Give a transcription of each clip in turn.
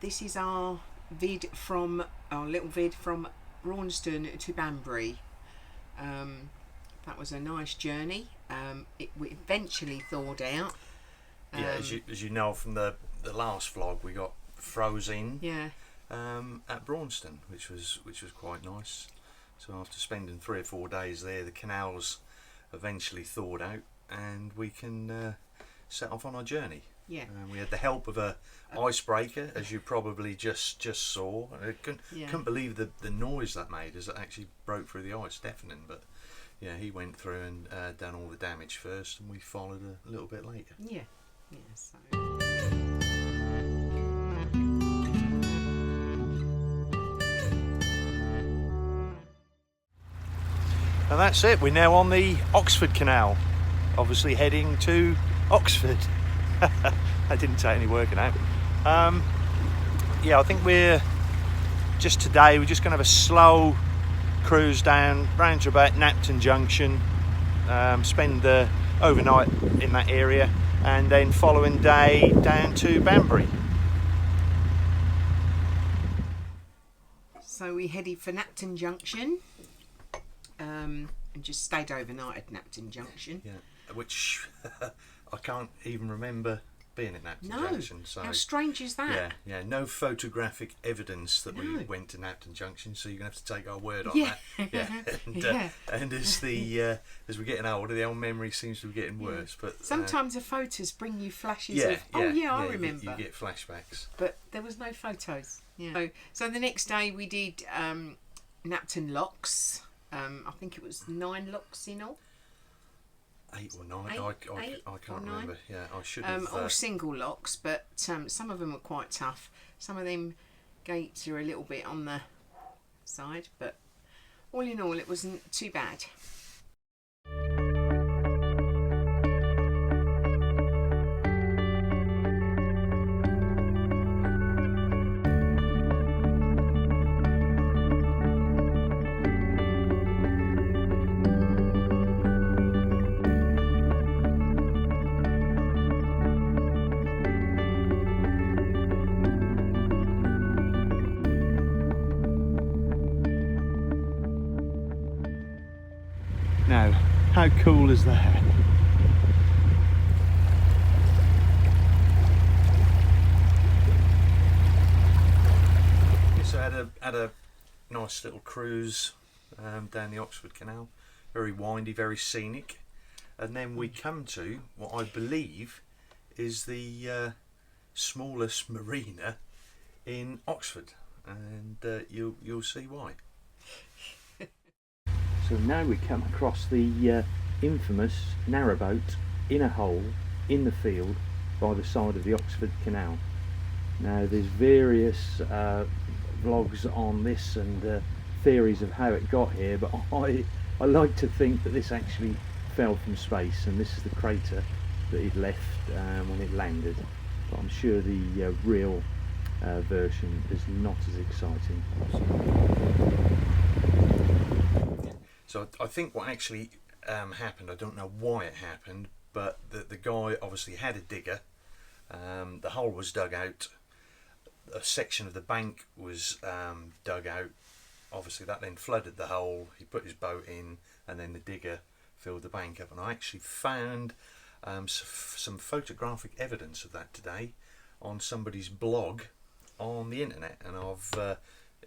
this is our little vid from Braunston to Banbury. That was a nice journey. It eventually thawed out. Yeah, as you know from the last vlog, we got frozen. Yeah. At Bronston, which was quite nice. So after spending 3 or 4 days there, the canals eventually thawed out, and we can set off on our journey. Yeah. We had the help of a icebreaker, as you probably just saw. I couldn't believe the noise that made as it actually broke through the ice, deafening. But yeah, he went through and done all the damage first, and we followed a little bit later. Yeah. Yeah. So. And that's it. We're now on the Oxford Canal, obviously heading to Oxford. That didn't take any working out. Yeah, I think we're just going to have a slow cruise down round to about Napton Junction, spend the overnight in that area, and then following day down to Banbury. So we headed for Napton Junction. And just stayed overnight at Napton Junction. Yeah, which I can't even remember being at Napton Junction. So how strange is that? Yeah, no photographic evidence that we went to Napton Junction, so you're gonna have to take our word on that. Yeah, and as we're getting older, the old memory seems to be getting worse. But sometimes the photos bring you flashes of I remember. You get flashbacks. But there was no photos. Yeah. So the next day we did Napton Locks. I think it was 9 locks in all. 8 or 9. I can't remember. Yeah, I should have. All single locks, but some of them were quite tough. Some of them gates are a little bit on the side, but all in all, it wasn't too bad. Now, how cool is that? So I had a nice little cruise down the Oxford Canal, very windy, very scenic, and then we come to what I believe is the smallest marina in Oxford, and you'll see why. So now we come across the infamous Narrowboat in a hole in the field by the side of the Oxford Canal. Now there's various vlogs on this and theories of how it got here, but I like to think that this actually fell from space, and this is the crater that it left when it landed. But I'm sure the real version is not as exciting. So I think what actually happened, I don't know why it happened, but the guy obviously had a digger. The hole was dug out. A section of the bank was dug out. Obviously that then flooded the hole. He put his boat in, and then the digger filled the bank up. And I actually found some photographic evidence of that today on somebody's blog on the internet, and I've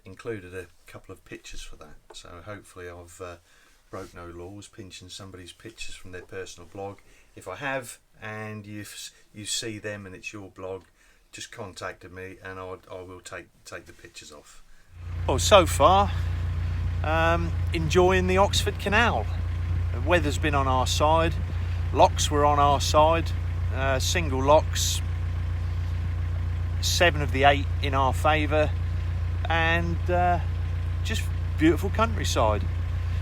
included a couple of pictures for that. So hopefully I've broke no laws pinching somebody's pictures from their personal blog. If I have, and you see them and it's your blog, just contact me and I will take the pictures off. Well, so far enjoying the Oxford Canal. The weather's been on our side, locks were on our side, single locks, 7 of the 8 in our favour, and just beautiful countryside.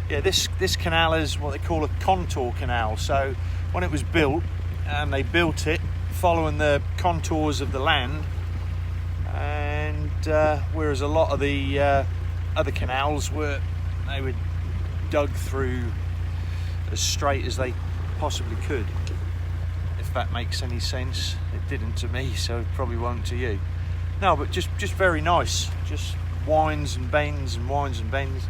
Yeah, this canal is what they call a contour canal. So when it was built, and they built it following the contours of the land, and whereas a lot of the other canals were dug through as straight as they possibly could, if that makes any sense. It didn't to me, so it probably won't to you. No, but just very nice. Just winds and bends and winds and bends.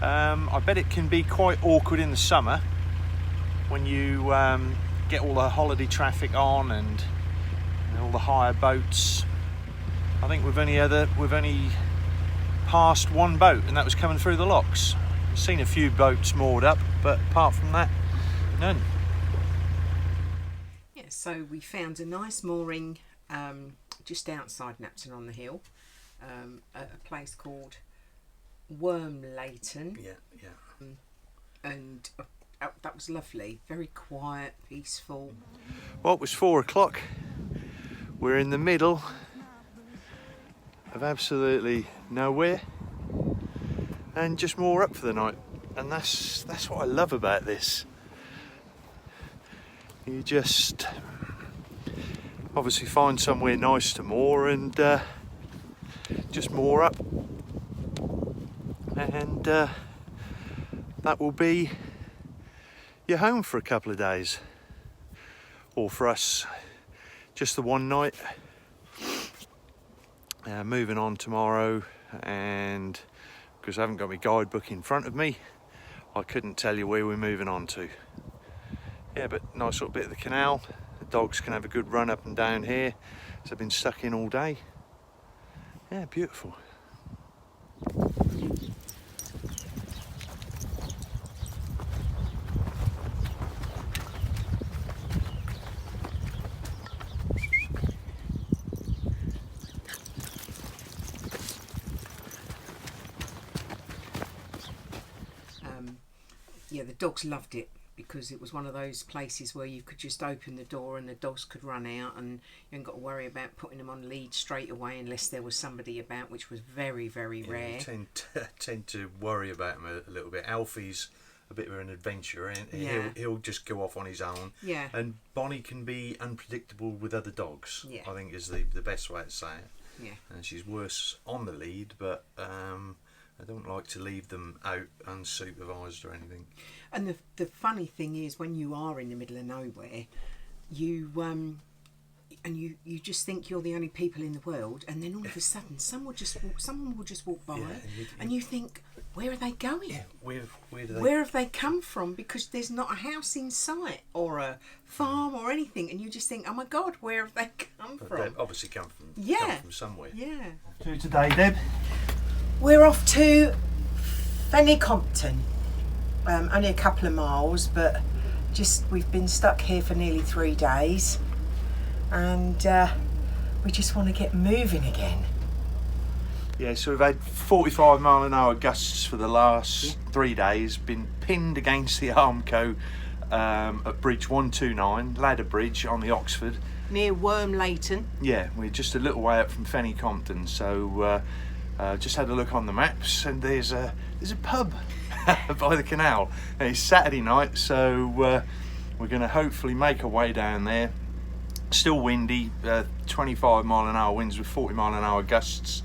I bet it can be quite awkward in the summer when you get all the holiday traffic on and all the hire boats. I think we've only passed one boat, and that was coming through the locks. I've seen a few boats moored up, but apart from that, none. Yeah, so we found a nice mooring just outside Napton on the Hill, at a place called Wormleighton. Yeah. And that was lovely, very quiet, peaceful. Well, it was 4 o'clock. We're in the middle of absolutely nowhere, and just moor up for the night. And that's what I love about this. You just obviously find somewhere nice to moor and just moor up, and that will be your home for a couple of days, or for us just the one night. Moving on tomorrow, and because I haven't got my guidebook in front of me, I couldn't tell you where we're moving on to. Yeah, but nice little bit of the canal. The dogs can have a good run up and down here, so I've been stuck in all day. Yeah, beautiful. Yeah, the dogs loved it because it was one of those places where you could just open the door and the dogs could run out, and you haven't got to worry about putting them on lead straight away unless there was somebody about, which was very, very rare. You tend to worry about him a little bit. Alfie's a bit of an adventurer, and he'll just go off on his own. Yeah. And Bonnie can be unpredictable with other dogs. Yeah. I think is the best way to say it. Yeah. And she's worse on the lead, but I don't like to leave them out unsupervised or anything. And the funny thing is, when you are in the middle of nowhere, you you just think you're the only people in the world, and then all of a sudden someone will just walk by, and you think, where are they going? Yeah, where have they come from? Because there's not a house in sight or a farm or anything, and you just think, oh my God, where have they come from? They've obviously come from somewhere. Yeah. To today, Deb? We're off to Fenny Compton. Only a couple of miles, but we've been stuck here for nearly 3 days, and we just want to get moving again. Yeah, so we've had 45-mile-an-hour gusts for the last 3 days, been pinned against the Armco at Bridge 129, Ladder Bridge on the Oxford. Near Wormleighton. Yeah, we're just a little way up from Fenny Compton, so just had a look on the maps, and there's a pub by the canal, and it's Saturday night, so we're going to hopefully make our way down there. Still windy, 25-mile-an-hour winds with 40-mile-an-hour gusts,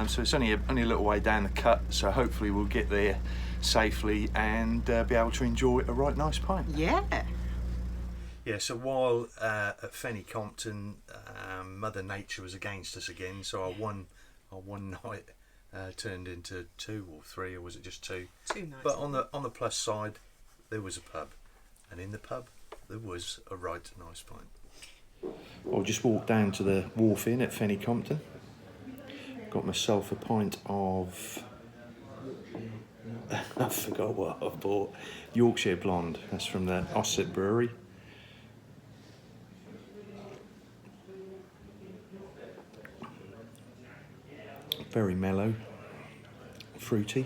so it's only a little way down the cut, so hopefully we'll get there safely and be able to enjoy a right nice pint. Yeah. Yeah, so while at Fenny Compton, Mother Nature was against us again, so our one night turned into 2 or 3, or was it just 2? 2 nights. But on the plus side, there was a pub, and in the pub there was a right nice pint. I'll just walk down to the wharf inn at Fenny Compton. Got myself a pint of I forgot what I bought. Yorkshire Blonde. That's from the Oxford Brewery. Very mellow, fruity.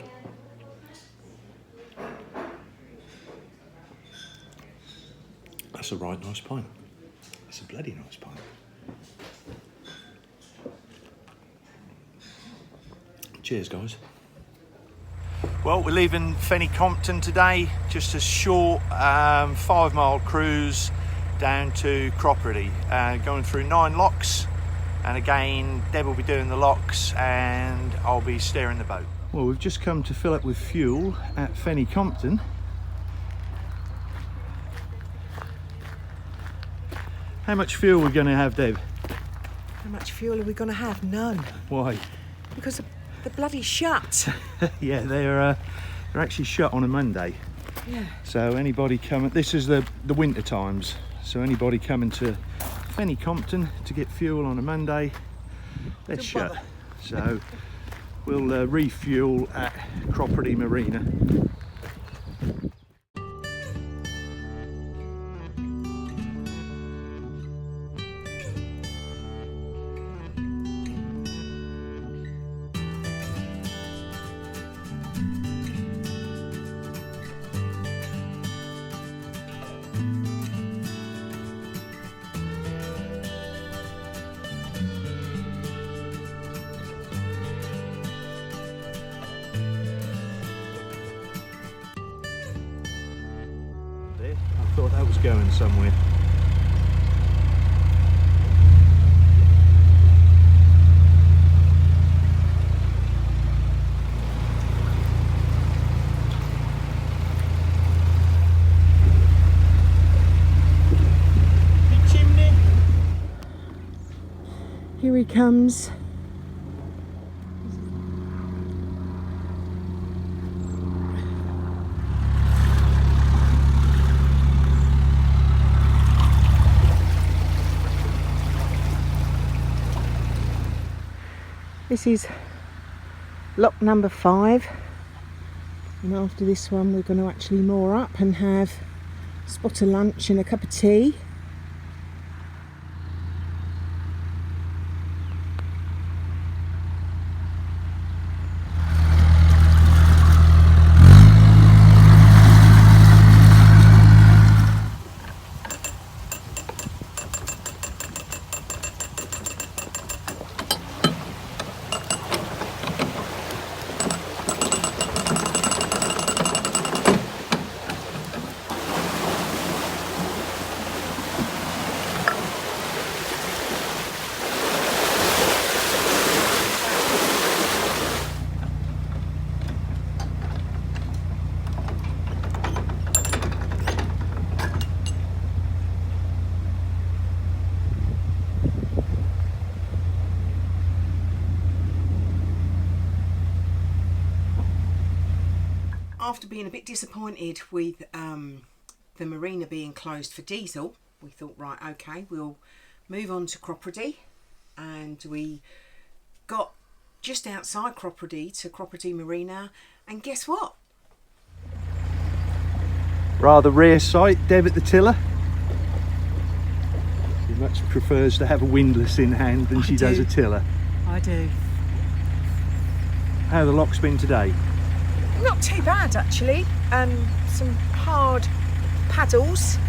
That's a right nice pint. That's a bloody nice pint. Cheers, guys. Well, we're leaving Fenny Compton today. Just a short 5-mile cruise down to Cropredy, going through 9 locks. And again, Deb will be doing the locks and I'll be steering the boat. Well, we've just come to fill up with fuel at Fenny Compton. How much fuel are we going to have, Deb? How much fuel are we going to have? None. Why? Because the bloody shut. Yeah, they're actually shut on a Monday. Yeah. So anybody coming, this is the winter times. So anybody coming to Fenny Compton to get fuel on a Monday, they're Don't shut. bother. So we'll refuel at Braunston Marina. I thought that was going somewhere. The chimney. Here he comes. This is lock number 5, and after this one we're going to actually moor up and have a spot of lunch and a cup of tea. After being a bit disappointed with the marina being closed for diesel, we thought, right, okay, we'll move on to Crockery, and we got just outside Crockery to Braunston Marina, and guess what? Rather rare sight, Deb at the tiller. She much prefers to have a windlass in hand than she does a tiller. I do. How the lock's been today? Not too bad, actually. Some hard paddles,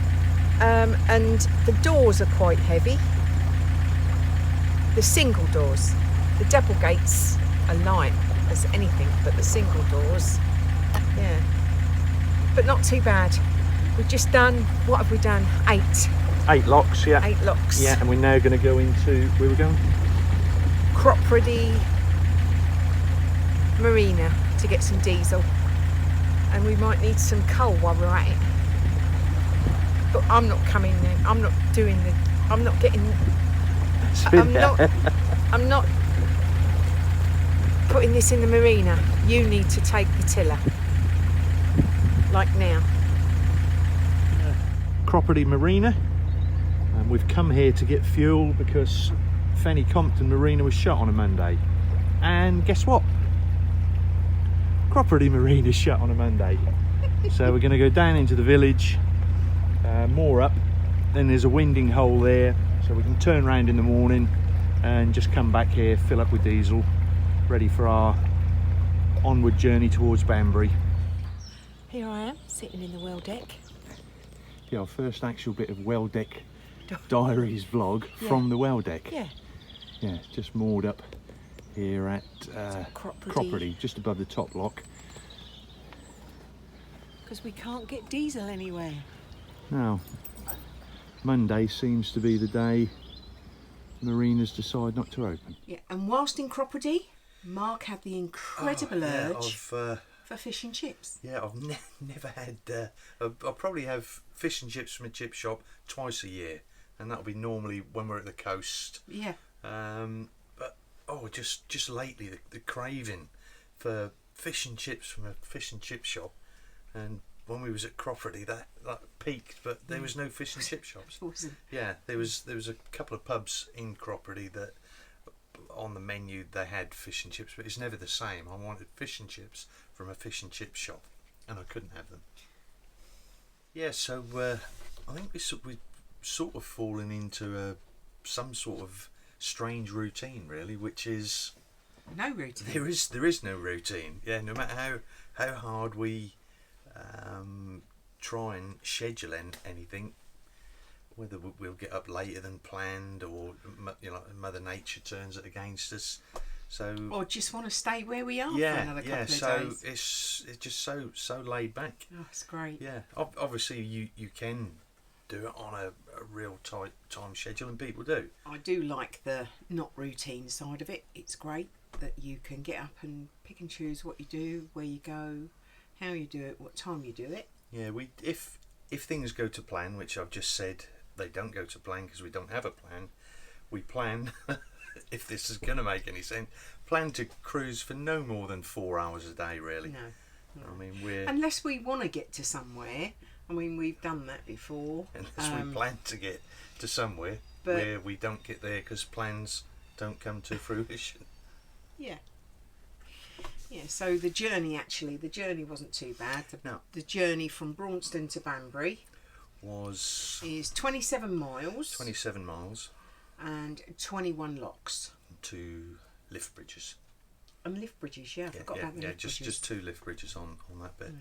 and the doors are quite heavy. The single doors. The double gates are light as anything, but the single doors, yeah. But not too bad. We've just done, what have we done? 8. 8 locks, yeah. 8 locks. Yeah, and we're now going to go into, where we're going? Braunston Marina to get some diesel, and we might need some coal while we're at it. But I'm not coming there. I'm not doing the. I'm not getting. I'm not putting this in the marina. You need to take the tiller. Like now. Braunston Marina, and we've come here to get fuel because Fenny Compton Marina was shut on a Monday. And guess what? Braunston Marina's shut on a Monday. So we're going to go down into the village, moor up, then there's a winding hole there, so we can turn around in the morning and just come back here, fill up with diesel, ready for our onward journey towards Banbury. Here I am, sitting in the well deck. Yeah, our first actual bit of well deck diaries vlog from the well deck. Yeah. Yeah, just moored up here at Crockery, just above the top lock. Because we can't get diesel anywhere. Now, Monday seems to be the day marinas decide not to open. Yeah, and whilst in Crockery, Mark had the incredible urge for fish and chips. Yeah, I've never had. I'll probably have fish and chips from a chip shop twice a year, and that'll be normally when we're at the coast. Yeah. But just lately the craving for fish and chips from a fish and chip shop, and when we was at Croferty that peaked, but there was no fish and chip shops. Yeah, there was a couple of pubs in Croferty that on the menu they had fish and chips, but it's never the same. I wanted fish and chips from a fish and chip shop, and I couldn't have them. Yeah, so I think we sort of fallen into some sort of strange routine, really, which is no routine. There is no routine. Yeah, no matter how hard we try and schedule anything, whether we'll get up later than planned, or Mother Nature turns it against us. So, or just want to stay where we are for another couple of days. It's just so laid back. Oh, it's great. Yeah, obviously you can do it on a real tight time schedule, and people do. I do like the not routine side of it. It's great that you can get up and pick and choose what you do, where you go, how you do it, what time you do it. Yeah, if things go to plan, which I've just said they don't go to plan because we don't have a plan, we plan. If this is going to make any sense, plan to cruise for no more than 4 hours a day, really. No. I mean, unless we want to get to somewhere. I mean, we've done that before. Unless we plan to get to somewhere where we don't get there because plans don't come to fruition. Yeah. Yeah, so the journey wasn't too bad. The journey from Braunston to Banbury is 27 miles. 27 miles. And 21 locks. 2 lift bridges. And lift bridges, I forgot about the lift bridges. Just 2 lift bridges on that bit.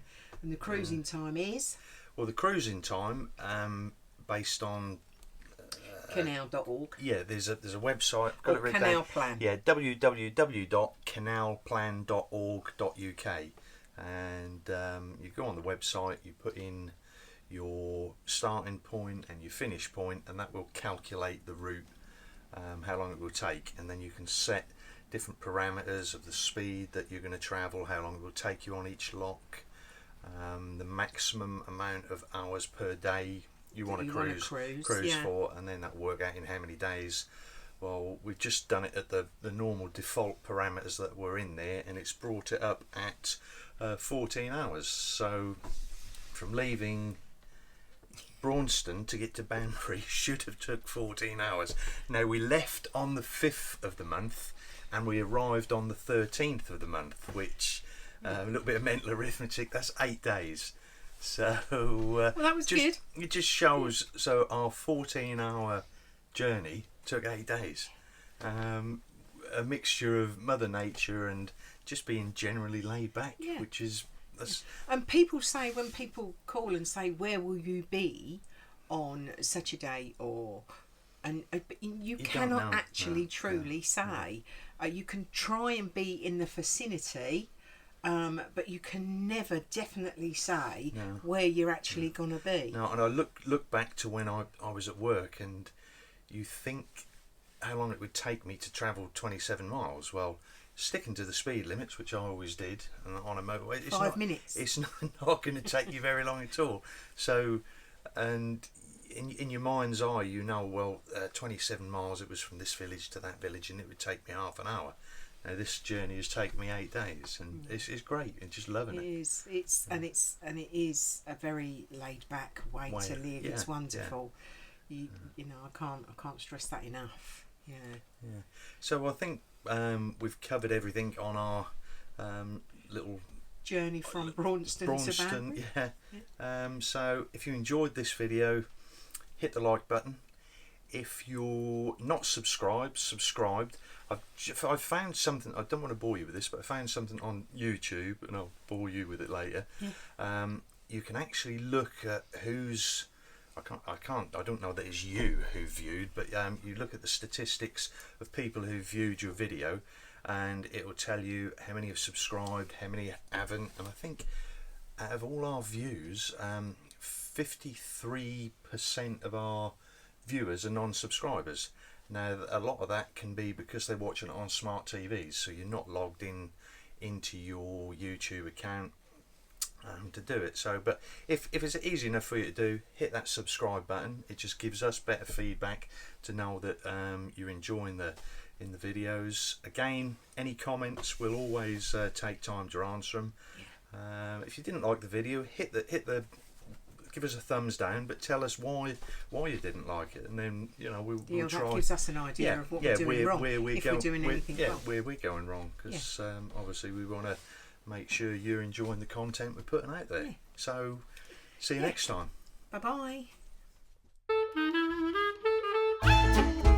And the cruising time is? Well, the cruising time, based on canal.org. Yeah, there's a website. I've got it written Canal down. Plan. Yeah, www.canalplan.org.uk, and you go on the website, you put in your starting point and your finish point, and that will calculate the route, how long it will take, and then you can set different parameters of the speed that you're going to travel, how long it will take you on each lock, the maximum amount of hours per day you want to cruise for, and then that will work out in how many days. Well, we've just done it at the normal default parameters that were in there, and it's brought it up at 14 hours. So from leaving Bronston to get to Banbury should have took 14 hours. Now, we left on the 5th of the month and we arrived on the 13th of the month, which a little bit of mental arithmetic, that's 8 days. So well, that was good. It just shows. So our 14-hour journey took 8 days. A mixture of Mother Nature and just being generally laid back, which is. And people say, when people call and say, where will you be on such a day, and you cannot actually truly say. You can try and be in the vicinity, but you can never definitely say where you're actually going to be. No, and I look back to when I was at work, and you think how long it would take me to travel 27 miles. Well, sticking to the speed limits, which I always did, and on a motorway, it's 5 minutes. It's not going to take you very long at all. So, and in your mind's eye, 27 miles. It was from this village to that village, and it would take me half an hour. Now this journey has taken me 8 days, and it's great. I'm just loving it. It is. It is a very laid back way to live. It's wonderful. Yeah. I can't stress that enough. Yeah. So I think we've covered everything on our little journey from Bronston to Banbury. So if you enjoyed this video, hit the like button. If you're not subscribed. I've found something. I don't want to bore you with this, but I found something on YouTube, and I'll bore you with it later. You can actually look at who's. I don't know that it's you who viewed, but you look at the statistics of people who viewed your video, and it will tell you how many have subscribed, how many haven't. And I think out of all our views, 53% of our viewers are non-subscribers. Now, a lot of that can be because they're watching it on smart TVs, so you're not logged into your YouTube account. to do it. So, but if it's easy enough for you to do, hit that subscribe button. It just gives us better feedback to know that you're enjoying the videos. Again, any comments, we'll always take time to answer them. If you didn't like the video, give us a thumbs down, but tell us why you didn't like it, and then we'll try. That gives us an idea of what we're doing wrong. If we're doing anything wrong. Where we're going wrong, because obviously we want to make sure you're enjoying the content we're putting out there. So, see you next time. Bye bye.